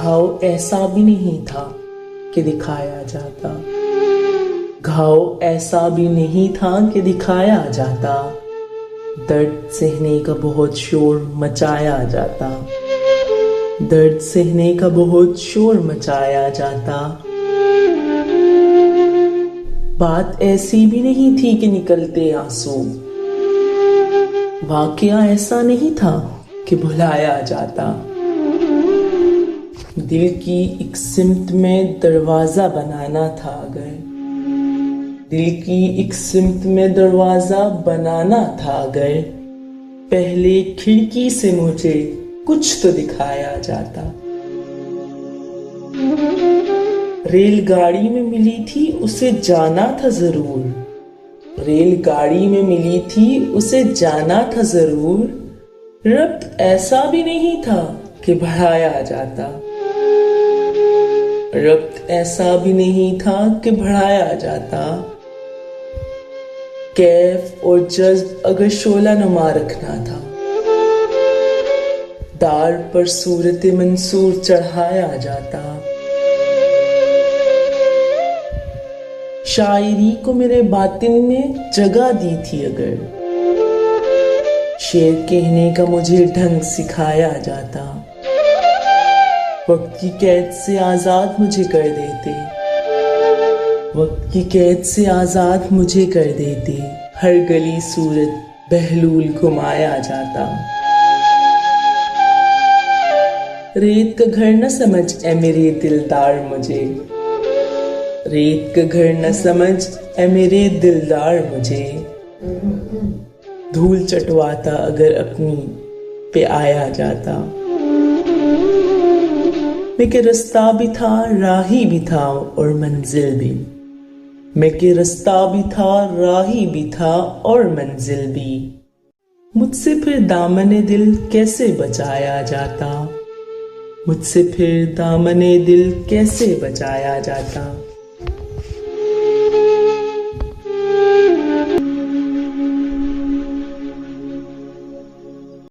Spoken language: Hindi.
घाव ऐसा भी नहीं था कि दिखाया जाता। घाव ऐसा भी नहीं था कि दिखाया जाता। दर्द सहने का बहुत शोर मचाया जाता। दर्द सहने का बहुत शोर मचाया जाता। बात ऐसी भी नहीं थी कि निकलते आंसू। वाकया ऐसा नहीं था कि भुलाया जाता। दिल की एक सिमत में दरवाजा बनाना था अगर, दिल की एक सिमत में दरवाजा बनाना था अगर, पहले खिड़की से मुझे कुछ तो दिखाया जाता। रेलगाड़ी में मिली थी उसे जाना था जरूर। रेलगाड़ी में मिली थी उसे जाना था जरूर। रब्त ऐसा भी नहीं था कि बढ़ाया जाता। रब्त ऐसा भी नहीं था कि बढ़ाया जाता। कैफ और जज्ब अगर शोला नुमा रखना था, दार पर सूरत मंसूर चढ़ाया जाता। शायरी को मेरे बातिन में जगह दी थी अगर, शेर कहने का मुझे ढंग सिखाया जाता। वक्त की कैद से आजाद मुझे कर देते। वक्त की कैद से आजाद मुझे कर देते। हर गली सूरत बहलूल घुमाया जाता। रेत का घर न समझ ए मेरे दिलदार मुझे। रेत का घर न समझ ए मेरे दिलदार मुझे। धूल चटवाता अगर अपनी पे आया जाता। मैं के रास्ता भी था, राही भी था और मंजिल भी। मैं के रास्ता भी था, राही भी था और मंजिल भी। मुझसे फिर दामने दिल कैसे बचाया जाता। मुझसे फिर दामने दिल कैसे बचाया जाता।